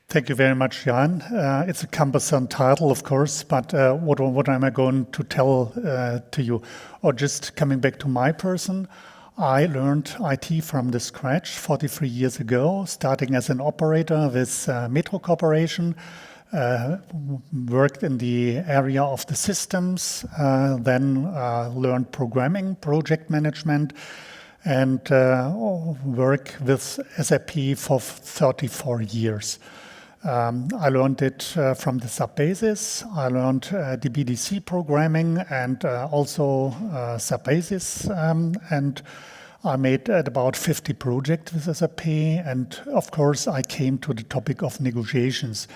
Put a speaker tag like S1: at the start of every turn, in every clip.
S1: Thank you very much, Jan. It's a cumbersome title, of course, but what am I going to tell to you? Or just coming back to my person, I learned IT from the scratch 43 years ago, starting as an operator with Metro Corporation, worked in the area of the systems, then learned programming, project management, and work with SAP for 34 years. I learned it from the SAP basis. I learned the BDC programming and also SAP basis, and I made about 50 projects with SAP. And of course, I came to the topic of negotiations.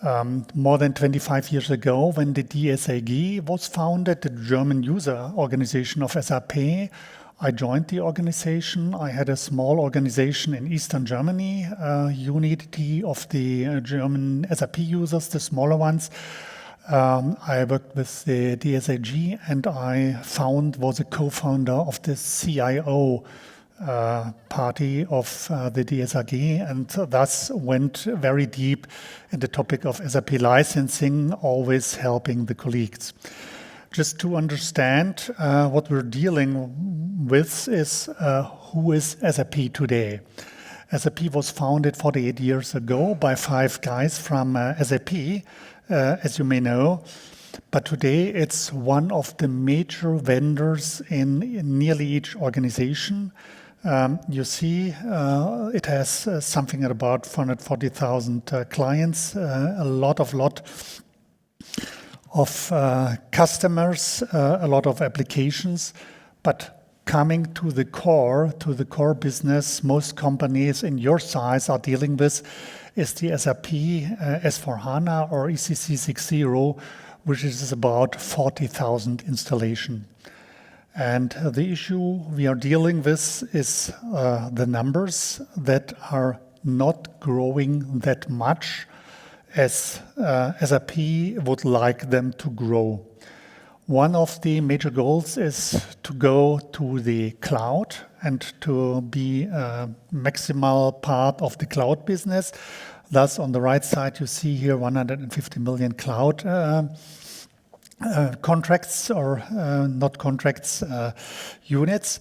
S1: More than 25 years ago, when the DSAG was founded, the German user organization of SAP, I joined the organization. I had a small organization in Eastern Germany, unity of the German SAP users, the smaller ones. I worked with the DSAG, and I was a co-founder of the CIO party of the DSAG, and thus went very deep in the topic of SAP licensing, always helping the colleagues. Just to understand what we're dealing with is who is SAP today. SAP was founded 48 years ago by 5 guys from SAP, as you may know. But today it's one of the major vendors in nearly each organization. You see, it has something at about 440,000 clients, a lot of customers, a lot of applications, but coming to the core business, most companies in your size are dealing with is the SAP S/4HANA or ECC 6.0, which is about 40,000 installation. And the issue we are dealing with is the numbers that are not growing that much as SAP would like them to grow. One of the major goals is to go to the cloud and to be a maximal part of the cloud business. Thus, on the right side, you see here 150 million cloud contracts or not contracts, units,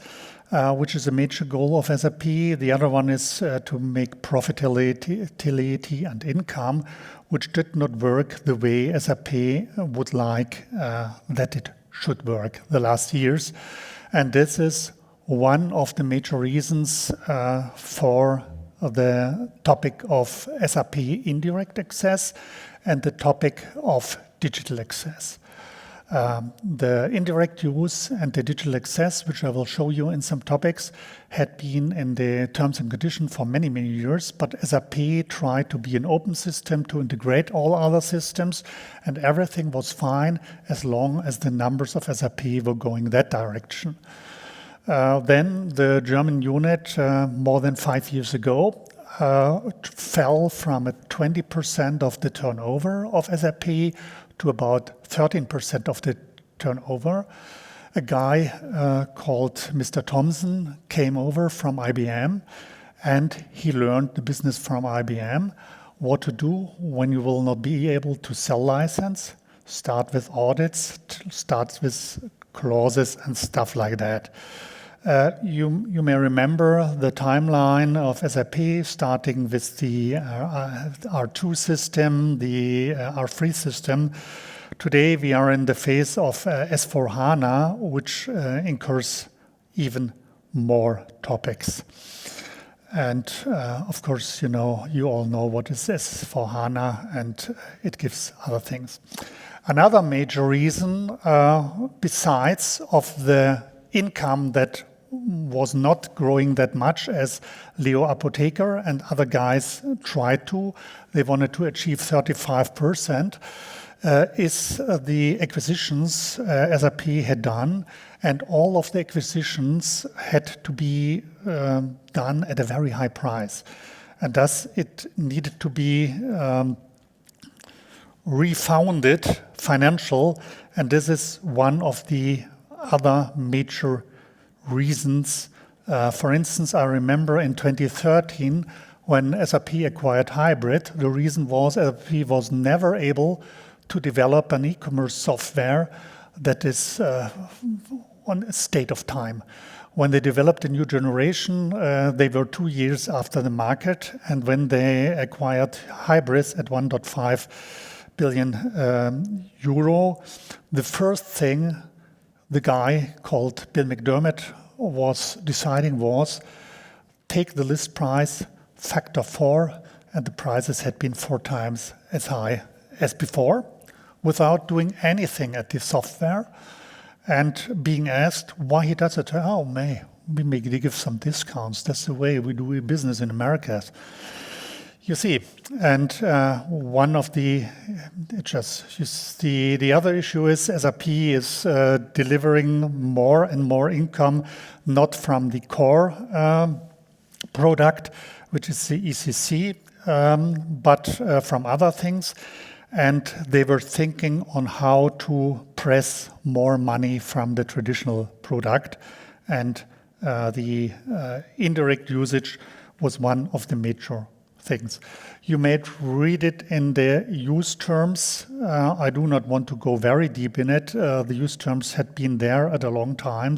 S1: which is a major goal of SAP. The other one is to make profitability and income, which did not work the way SAP would like that it should work the last years. And this is one of the major reasons for the topic of SAP indirect access and the topic of digital access. The indirect use and the digital access, which I will show you in some topics, had been in the terms and conditions for many, many years, but SAP tried to be an open system to integrate all other systems, and everything was fine as long as the numbers of SAP were going that direction. Then the German unit, more than 5 years ago, fell from 20% of the turnover of SAP to about 13% of the turnover. A guy called Mr. Thompson came over from IBM, and he learned the business from IBM, what to do when you will not be able to sell license, start with audits, start with clauses and stuff like that. You may remember the timeline of SAP, starting with the R2 system, the R3 system. Today we are in the phase of S/4HANA, which incurs even more topics. And of course, you all know what is S/4HANA, and it gives other things. Another major reason, besides of the income that was not growing that much as Leo Apotheker and other guys tried to. They wanted to achieve 35%, is the acquisitions SAP had done, and all of the acquisitions had to be done at a very high price. And thus it needed to be refounded financial, and this is one of the other major reasons. For instance, I remember in 2013 when SAP acquired Hybrid, the reason was SAP was never able to develop an e-commerce software that is on a state of time. When they developed a new generation, they were 2 years after the market, and when they acquired Hybris at 1.5 billion euro, the first thing the guy called Bill McDermott was deciding was take the list price factor 4, and the prices had been 4 times as high as before, without doing anything at the software, and being asked why he does it. Oh, we may give some discounts. That's the way we do business in America. You see, and one of the the other issue is SAP is delivering more and more income, not from the core product, which is the ECC, but from other things. And they were thinking on how to press more money from the traditional product. And the indirect usage was one of the major things. You may read it in the use terms. I do not want to go very deep in it. The use terms had been there at a long time.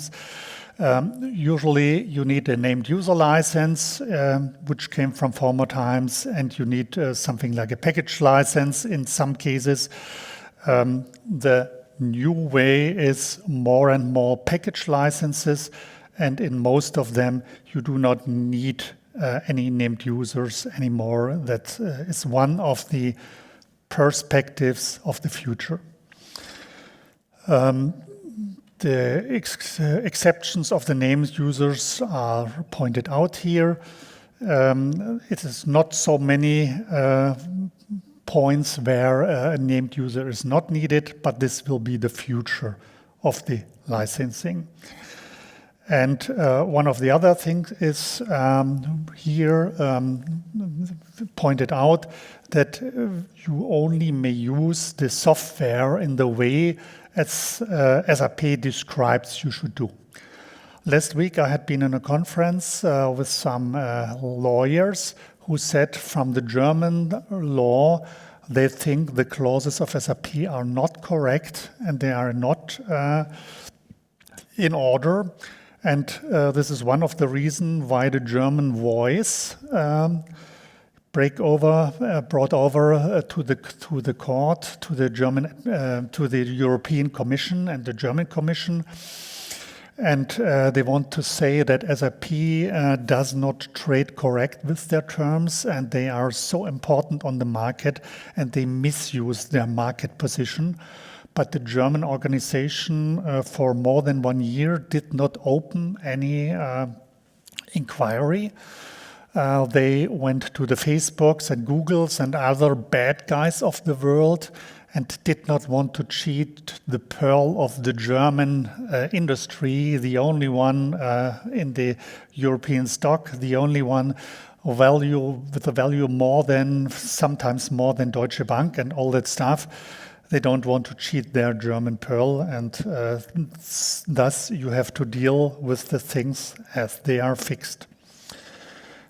S1: Usually you need a named user license, which came from former times, and you need something like a package license in some cases. The new way is more and more package licenses, and in most of them you do not need any named users anymore. That is one of the perspectives of the future. The exceptions of the named users are pointed out here. It is not so many points where a named user is not needed, but this will be the future of the licensing. And one of the other things is here pointed out that you only may use the software in the way as SAP describes you should do. Last week I had been in a conference with some lawyers who said from the German law they think the clauses of SAP are not correct and they are not in order. And this is one of the reasons why the German voice brought over to the court, to the European Commission and the German Commission, and they want to say that SAP does not trade correct with their terms, and they are so important on the market, and they misuse their market position. But the German organization for more than 1 year did not open any inquiry. They went to the Facebooks and Googles and other bad guys of the world and did not want to cheat the pearl of the German industry, the only one in the European stock, the only one with a value sometimes more than Deutsche Bank and all that stuff. They don't want to cheat their German pearl, and thus you have to deal with the things as they are fixed.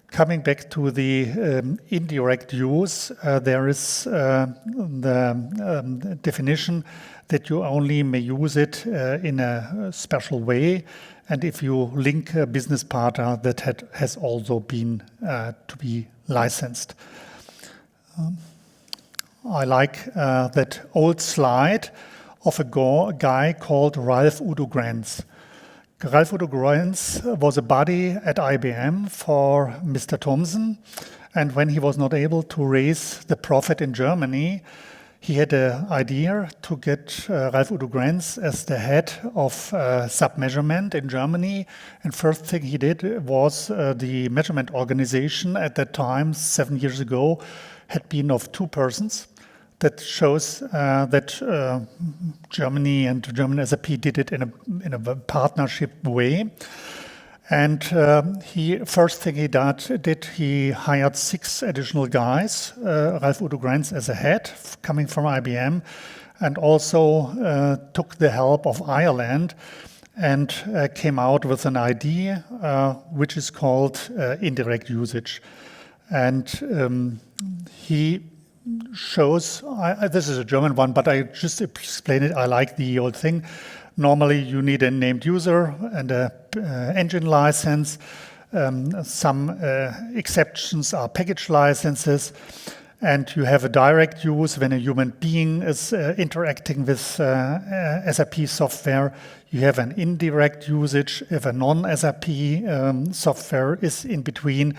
S1: Coming back to the indirect use, there is the definition that you only may use it in a special way, and if you link a business partner that has also been to be licensed. I like that old slide of a guy called Ralph Udo Grenz. Ralph Udo Grenz was a buddy at IBM for Mr. Thomson, and when he was not able to raise the profit in Germany, he had an idea to get Ralph Udo Grenz as the head of SAP measurement in Germany. And first thing he did was the measurement organization at that time, 7 years ago, had been of 2 persons. That shows that Germany and German SAP did it in a partnership way. And first thing he did, he hired 6 additional guys, Ralph Udo Grenz as a head, coming from IBM, and also took the help of Ireland and came out with an idea which is called indirect usage. And he shows, this is a German one, but I just explain it. I like the old thing. Normally, you need a named user and a engine license. Some exceptions are package licenses. And you have a direct use when a human being is interacting with SAP software. You have an indirect usage if a non-SAP software is in between.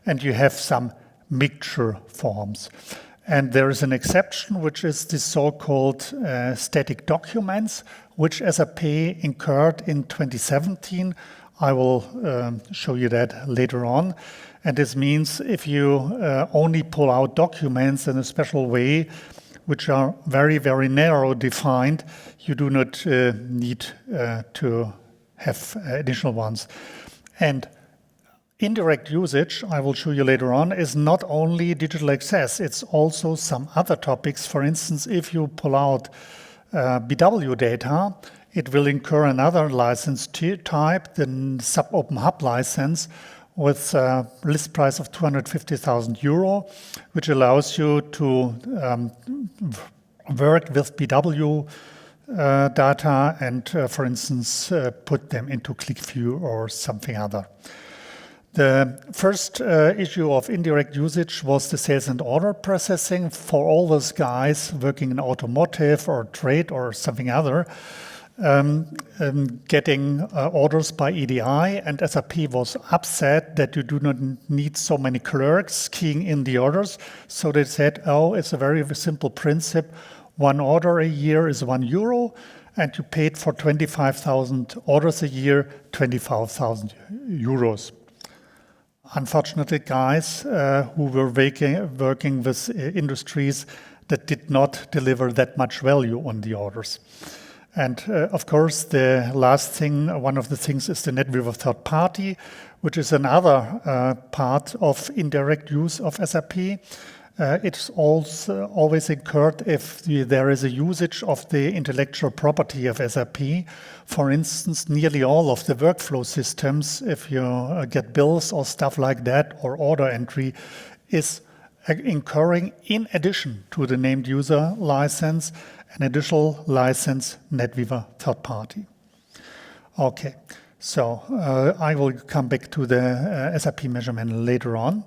S1: And you have some mixture forms. And there is an exception, which is the so-called static documents, which SAP incurred in 2017. I will show you that later on. And this means if you only pull out documents in a special way, which are very, very narrow defined, you do not need to have additional ones. And indirect usage, I will show you later on, is not only digital access, it's also some other topics. For instance, if you pull out BW data, it will incur another license type, the SAP Open Hub license, with a list price of 250,000 euro, which allows you to work with BW data and, for instance, put them into ClickView or something other. The first issue of indirect usage was the sales and order processing for all those guys working in automotive or trade or something other. Getting orders by EDI, and SAP was upset that you do not need so many clerks keying in the orders. So they said, oh, it's a very simple principle. One order a year is €1, and you paid for 25,000 orders a year, 25,000 euros. Unfortunately, guys who were working with industries that did not deliver that much value on the orders. And of course, the last thing, one of the things is the NetWeaver third party, which is another part of indirect use of SAP. It's also always incurred if there is a usage of the intellectual property of SAP. For instance, nearly all of the workflow systems, if you get bills or stuff like that, or order entry, is incurring, in addition to the named user license, an additional license, NetWeaver third party. Okay, so I will come back to the SAP measurement later on.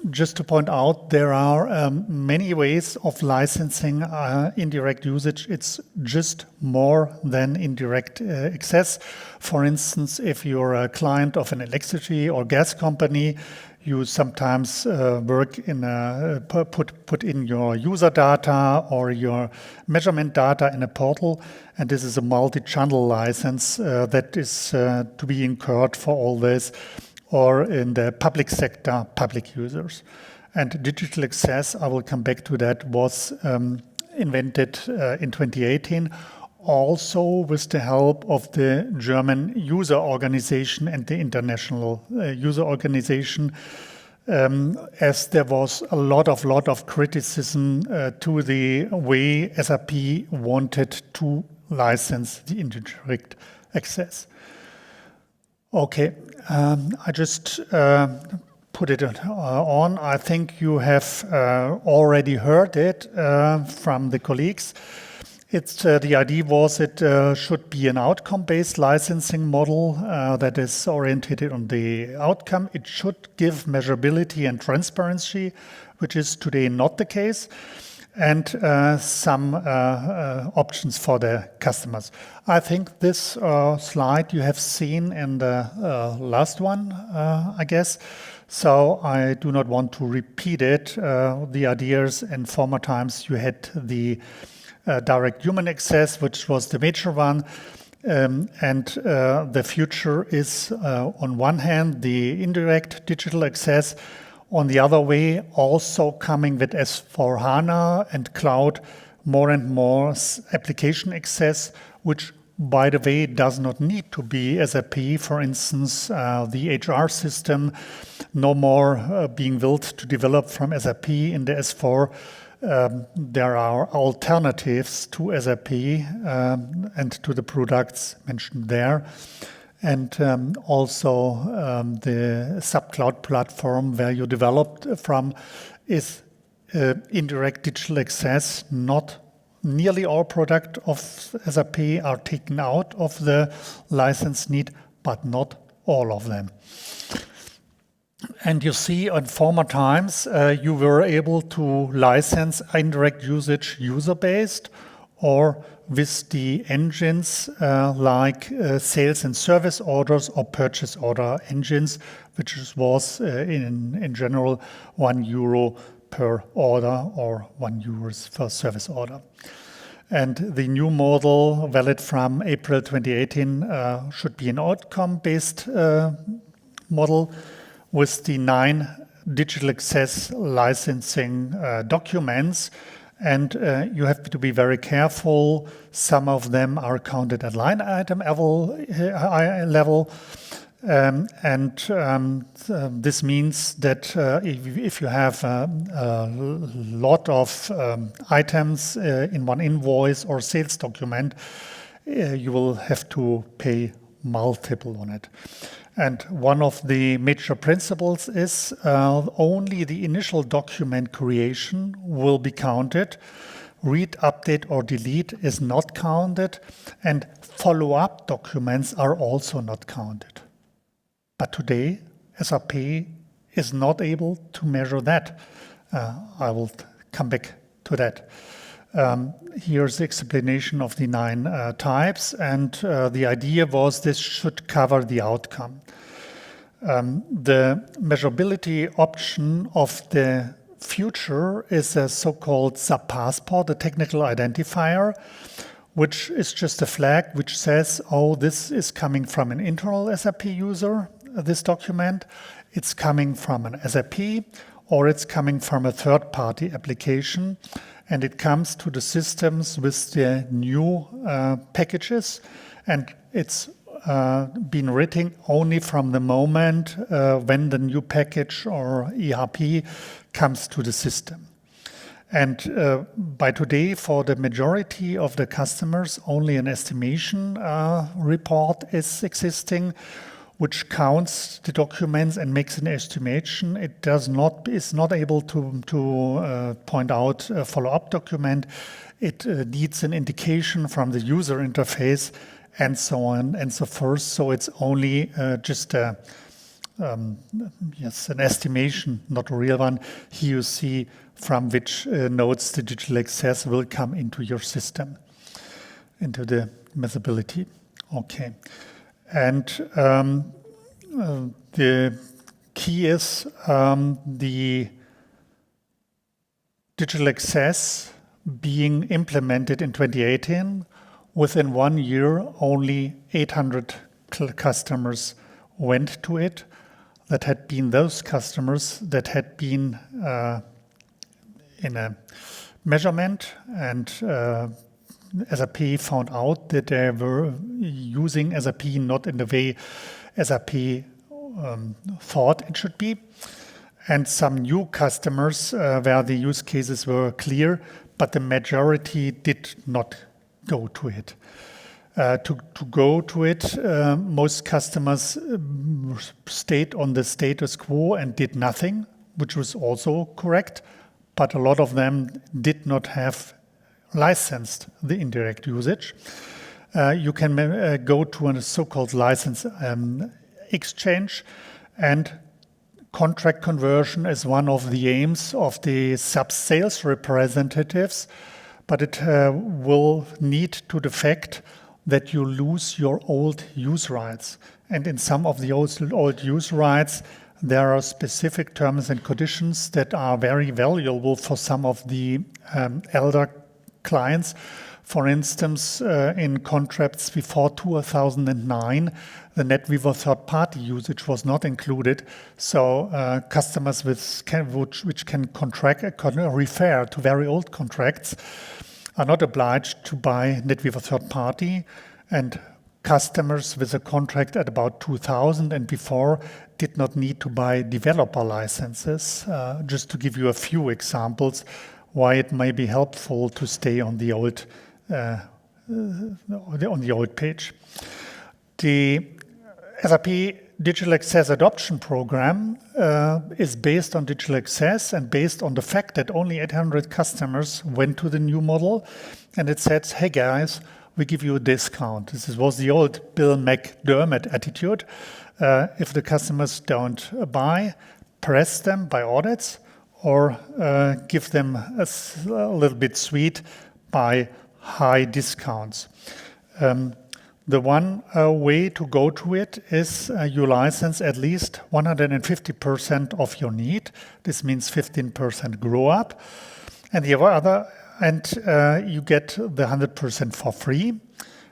S1: Just to point out, there are many ways of licensing indirect usage. It's just more than indirect access. For instance, if you're a client of an electricity or gas company, you sometimes work in put in your user data or your measurement data in a portal, and this is a multi-channel license that is to be incurred for all this, or in the public sector, public users. And digital access, I will come back to that, was invented in 2018, also with the help of the German user organization and the international user organization, as there was a lot of criticism to the way SAP wanted to license the indirect access. Okay, I just put it on. I think you have already heard it from the colleagues. The idea was it should be an outcome-based licensing model that is oriented on the outcome. It should give measurability and transparency, which is today not the case, and some options for the customers. I think this slide you have seen in the last one, I guess. So I do not want to repeat it. The ideas in former times you had the direct human access, which was the major one. And the future is, on one hand, the indirect digital access. On the other way, also coming with S/4HANA and cloud, more and more application access, which, by the way, does not need to be SAP. For instance, the HR system, no more being built to develop from SAP in the S4. There are alternatives to SAP and to the products mentioned there. and also the SAP Cloud platform where you developed from is indirect digital access. Not nearly all products of SAP are taken out of the license need, but not all of them. And you see in former times, you were able to license indirect usage user-based or with the engines like sales and service orders or purchase order engines, which was in general €1 per order or €1 per service order. And the new model, valid from April 2018, should be an outcome-based model with the 9 digital access licensing documents. And you have to be very careful. Some of them are counted at line item level. This means that if you have a lot of items in one invoice or sales document, you will have to pay multiple on it. And one of the major principles is only the initial document creation will be counted. Read, update, or delete is not counted, and follow-up documents are also not counted. But today, SAP is not able to measure that. I will come back to that. Here's the explanation of the 9 types, and the idea was this should cover the outcome. The measurability option of the future is a so-called SAP passport, a technical identifier, which is just a flag which says, oh, this is coming from an internal SAP user, this document, it's coming from an SAP, or it's coming from a third-party application, and it comes to the systems with the new packages, and it's been written only from the moment when the new package or ERP comes to the system. And by today, for the majority of the customers, only an estimation report is existing, which counts the documents and makes an estimation. It is not able to point out a follow-up document. It needs an indication from the user interface, and so on and so forth. So it's only just an estimation, not a real one. Here you see from which nodes the digital access will come into your system, into the measurability. Okay. And the key is the digital access being implemented in 2018. Within 1 year, only 800 customers went to it. That had been those customers that had been in a measurement, and SAP found out that they were using SAP not in the way SAP thought it should be. And some new customers where the use cases were clear, but the majority did not go to it. To go to it, most customers stayed on the status quo and did nothing, which was also correct, but a lot of them did not have licensed the indirect usage. You can go to a so-called license exchange, and contract conversion is one of the aims of the SAP sales representatives, but it will lead to the fact that you lose your old use rights. And in some of the old use rights, there are specific terms and conditions that are very valuable for some of the elder clients. For instance, in contracts before 2009, the NetWeaver third-party usage was not included. So customers which can refer to very old contracts are not obliged to buy NetWeaver third-party, and customers with a contract at about 2000 and before did not need to buy developer licenses. Just to give you a few examples why it may be helpful to stay on the old page. The SAP Digital Access Adoption Program is based on digital access and based on the fact that only 800 customers went to the new model, and it says, hey guys, we give you a discount. This was the old Bill McDermott attitude. If the customers don't buy, press them by audits or give them a little bit sweet by high discounts. The one way to go to it is you license at least 150% of your need. This means 15% grow up. And the other, you get the 100% for free.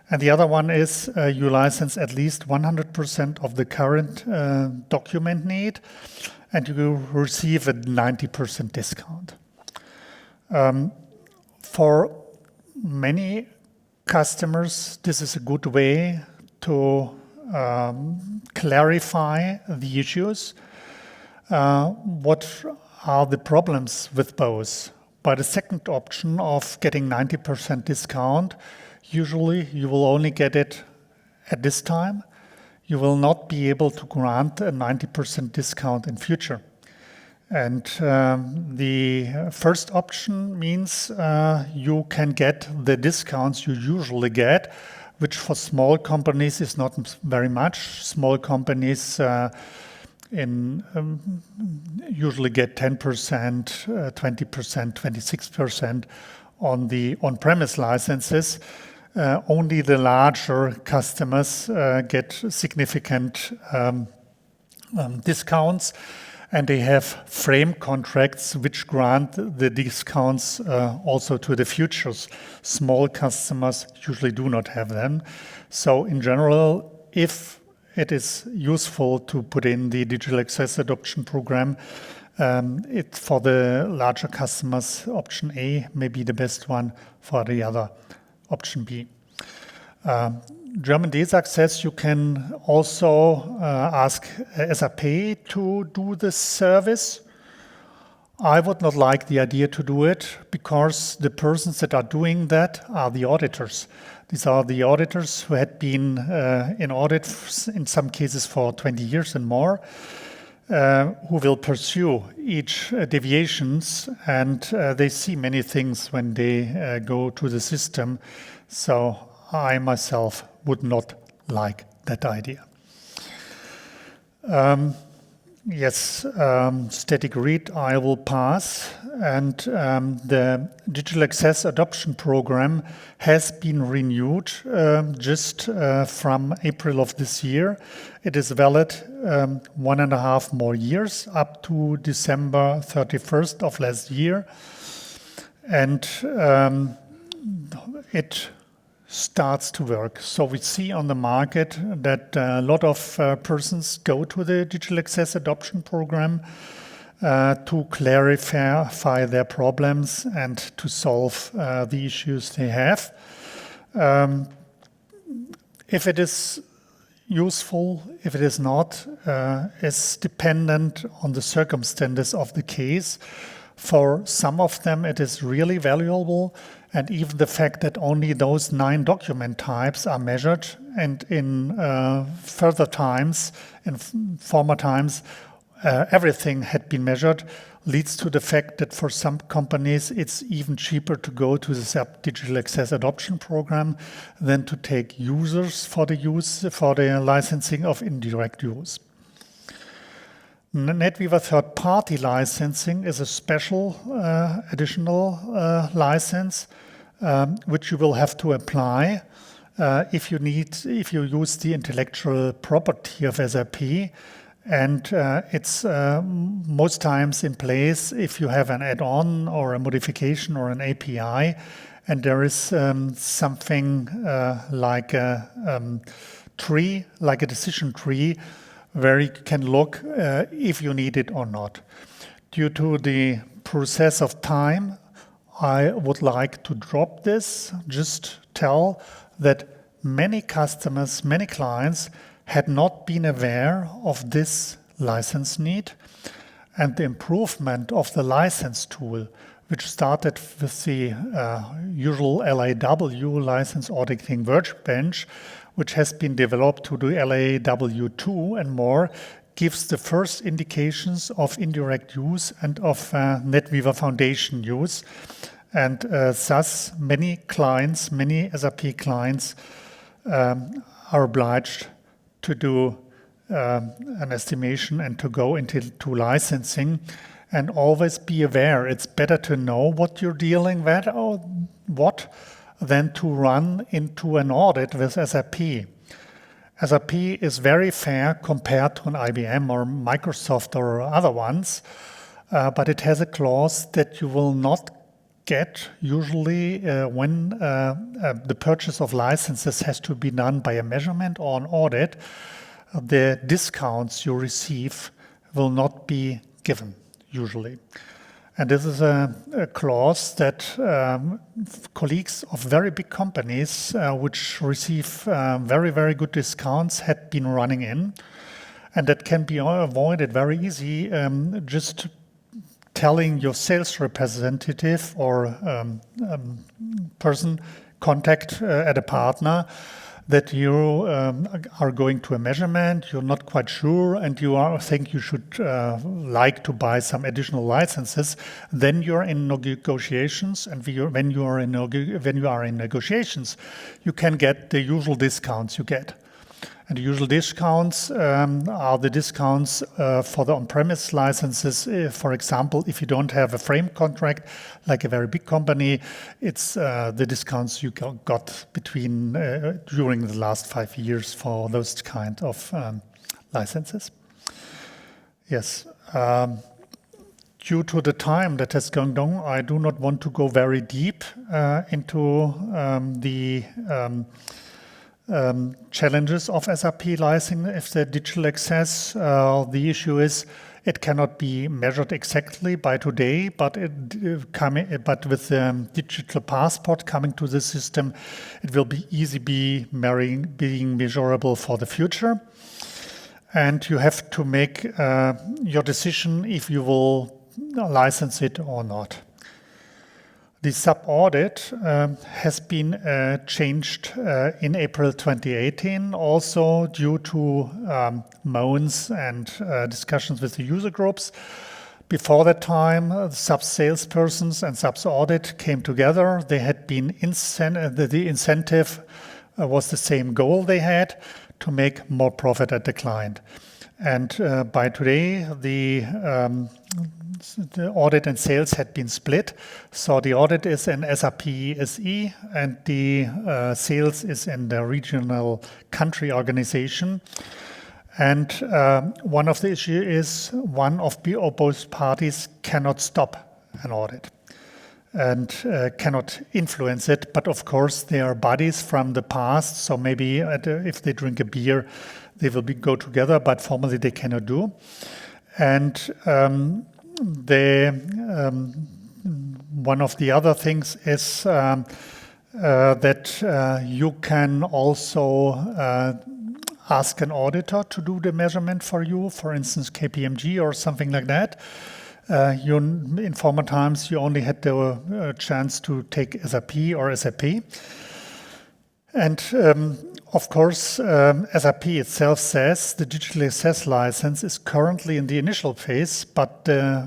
S1: And the other one is you license at least 100% of the current document need, and you receive a 90% discount. For many customers, this is a good way to clarify the issues. What are the problems with both? By the second option of getting 90% discount, usually you will only get it at this time. You will not be able to grant a 90% discount in future. And the first option means you can get the discounts you usually get, which for small companies is not very much. Small companies usually get 10%, 20%, 26% on the on-premise licenses. Only the larger customers get significant discounts, and they have frame contracts which grant the discounts also to the futures. Small customers usually do not have them. So in general, if it is useful to put in the digital access adoption program, for the larger customers, option A may be the best one, for the other, option B. German DAAP says you can also ask SAP to do this service. I would not like the idea to do it because the persons that are doing that are the auditors. These are the auditors who had been in audit in some cases for 20 years and more, who will pursue each deviations, and they see many things when they go to the system. So I myself would not like that idea. Yes, static read I will pass. And the Digital Access Adoption Program has been renewed just from April of this year. It is valid 1.5 more years, up to December 31st of last year. And it starts to work. So we see on the market that a lot of persons go to the Digital Access Adoption Program to clarify their problems and to solve the issues they have. If it is useful, if it is not, is dependent on the circumstances of the case. For some of them, it is really valuable, and even the fact that only those 9 document types are measured, and in further times, in former times, everything had been measured, leads to the fact that for some companies it's even cheaper to go to the SAP Digital Access Adoption Program than to take users for the licensing of indirect use. NetWeaver third-party licensing is a special additional license which you will have to apply if you use the intellectual property of SAP, and it's most times in place if you have an add-on or a modification or an API, and there is something like a tree, like a decision tree, where you can look if you need it or not. Due to the process of time, I would like to drop this, just tell that many customers, many clients had not been aware of this license need, and the improvement of the license tool, which started with the usual LAW, License Auditing Workbench, which has been developed to do LAW2 and more, gives the first indications of indirect use and of NetWeaver Foundation use. And thus, many clients, many SAP clients are obliged to do an estimation and to go into licensing. And always be aware, it's better to know what you're dealing with or what than to run into an audit with SAP. SAP is very fair compared to an IBM or Microsoft or other ones, but it has a clause that you will not get usually when the purchase of licenses has to be done by a measurement or an audit. The discounts you receive will not be given usually. And this is a clause that colleagues of very big companies which receive very, very good discounts had been running in. And that can be avoided very easy, just telling your sales representative or person contact at a partner that you are going to a measurement, you're not quite sure, and you think you should like to buy some additional licenses. Then you're in negotiations, and when you are in negotiations, you can get the usual discounts you get. And the usual discounts are the discounts for the on-premise licenses. For example, if you don't have a frame contract, like a very big company, it's the discounts you got between during the last 5 years for those kind of licenses. Yes. Due to the time that has gone on, I do not want to go very deep into the challenges of SAP licensing if the digital access. The issue is it cannot be measured exactly by today, but with the digital passport coming to the system, it will be being measurable for the future. And you have to make your decision if you will license it or not. The sub-audit has been changed in April 2018, also due to moans and discussions with the user groups. Before that time, sub-salespersons and sub-audit came together. They had been the incentive was the same goal they had, to make more profit at the client. And by today, the audit and sales had been split. So the audit is in SAP SE and the sales is in the regional country organization. And one of the issues is one of both parties cannot stop an audit and cannot influence it. But of course, they are buddies from the past. So maybe if they drink a beer, they will go together, but formally they cannot do. And one of the other things is that you can also ask an auditor to do the measurement for you, for instance, KPMG or something like that. In former times, you only had the chance to take SAP or SAP. And of course, SAP itself says the digital access license is currently in the initial phase, but the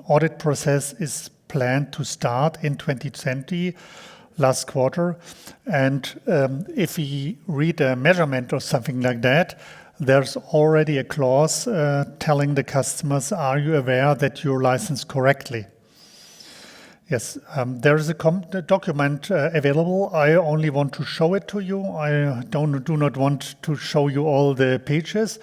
S1: audit process is planned to start in 2020, last quarter. And if we read a measurement or something like that, there's already a clause telling the customers, are you aware that you're licensed correctly? Yes, there is a document available. I only want to show it to you. I do not want to show you all the pages,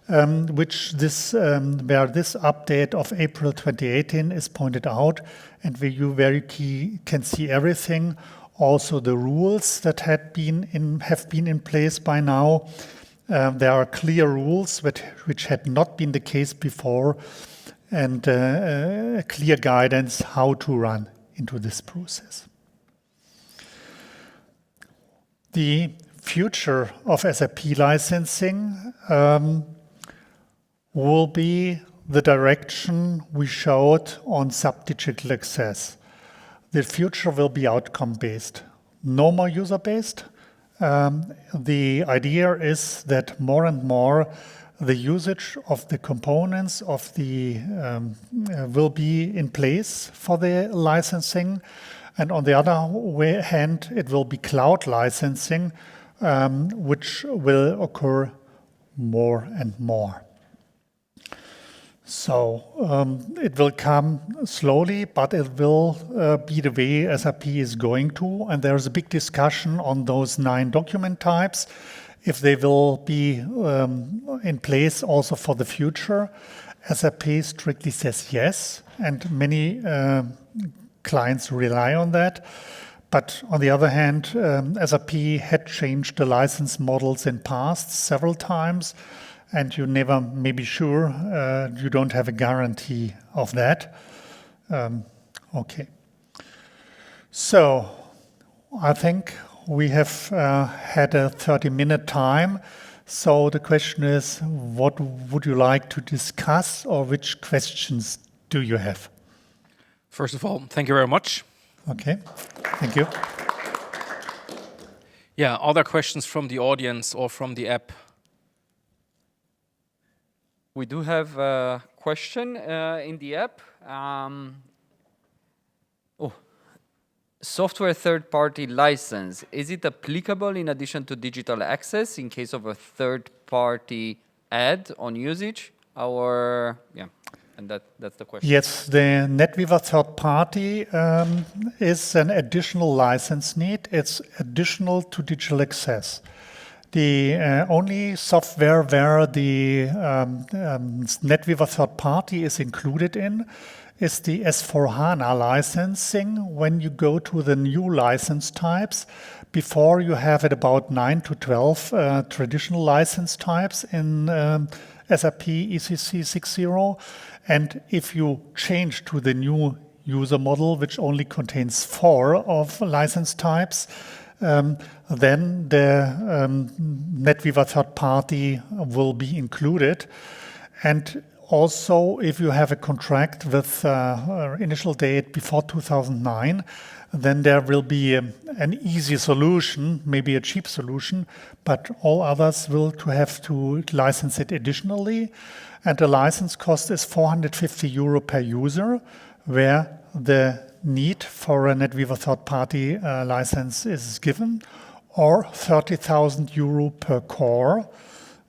S1: where this update of April 2018 is pointed out, and where you can see everything. Also, the rules that have been in place by now. There are clear rules which had not been the case before, and a clear guidance how to run into this process. The future of SAP licensing will be the direction we showed on SAP Digital Access. The future will be outcome-based, no more user-based. The idea is that more and more the usage of the components of the will be in place for the licensing, and on the other hand, it will be cloud licensing, which will occur more and more. So it will come slowly, but it will be the way SAP is going to. And there's a big discussion on those 9 document types, if they will be in place also for the future. SAP strictly says yes, and many clients rely on that. But on the other hand, SAP had changed the license models in past several times, and you never may be sure, you don't have a guarantee of that. Okay. So I think we have had a 30-minute time. So the question is, what would you like to discuss, or which questions do you have?
S2: First of all, thank you very much.
S1: Okay, thank you.
S2: Yeah, other questions from the audience or from the app?
S3: We do have a question in the app. Software third-party license, is it applicable in addition to digital access in case of a third-party ad on usage? Or, yeah, and that's the question.
S1: Yes, the NetWeaver third party is an additional license need. It's additional to digital access. The only software where the NetWeaver third party is included in is the S/4HANA licensing. When you go to the new license types, before you have at about 9 to 12 traditional license types in SAP ECC 6.0. And if you change to the new user model, which only contains 4 of license types, then the NetWeaver third party will be included. And also, if you have a contract with initial date before 2009, then there will be an easy solution, maybe a cheap solution, but all others will have to license it additionally. And the license cost is 450 euro per user, where the need for a NetWeaver third-party license is given, or 30,000 euro per core.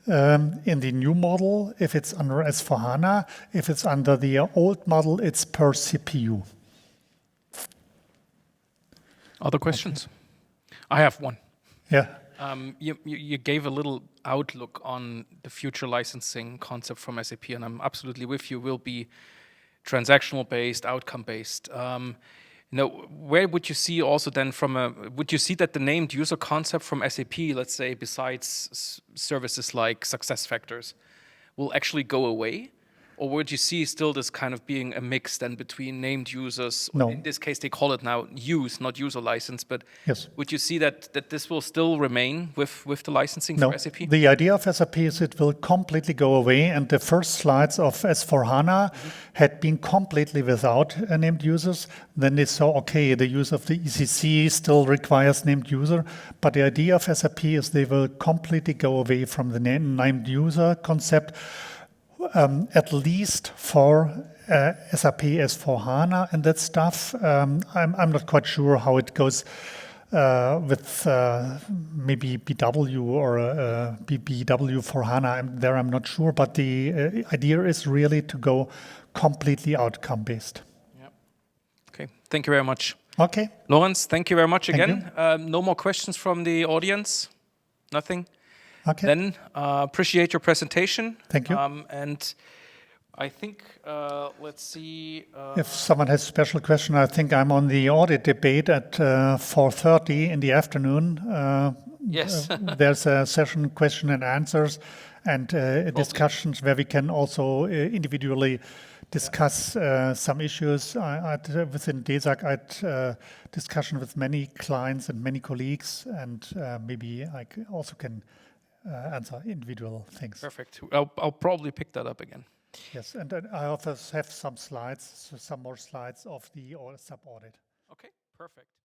S1: In the new model, if it's under S/4HANA, if it's under the old model, it's per CPU.
S2: Other questions? Okay. I have one.
S1: Yeah.
S2: You gave a little outlook on the future licensing concept from SAP, and I'm absolutely with you. Will be transactional based, outcome based. Where would you see also then would you see that the named user concept from SAP, let's say, besides services like SuccessFactors, will actually go away? Or would you see still this kind of being a mix then between named users?
S1: No.
S2: In this case, they call it now use, not user license. But
S1: yes.
S2: Would you see that this will still remain with the licensing
S1: no.
S2: for SAP?
S1: The idea of SAP is it will completely go away. And the first slides of S/4HANA had been completely without named users. Then they saw, okay, the use of the ECC still requires named user. But the idea of SAP is they will completely go away from the named user concept. At least for SAP S/4HANA and that stuff. I'm not quite sure how it goes with maybe BW or BW for HANA. I'm not sure, but the idea is really to go completely outcome based.
S2: Yeah. Okay, thank you very much.
S1: Okay.
S2: Lorenz, thank you very much again. No more questions from the audience? Nothing?
S1: Okay.
S2: Then appreciate your presentation.
S1: Thank you.
S2: And I think, let's see.
S1: If someone has a special question, I think I'm on the audit debate at 4:30 in the afternoon.
S2: Yes.
S1: There's a session, question and answers, and discussions where we can also individually discuss some issues. Within DESAG, I had discussion with many clients and many colleagues, and maybe I also can answer individual things.
S2: Perfect. I'll probably pick that up again.
S1: Yes, and I also have some slides, some more slides of the sub-audit.
S2: Okay, perfect.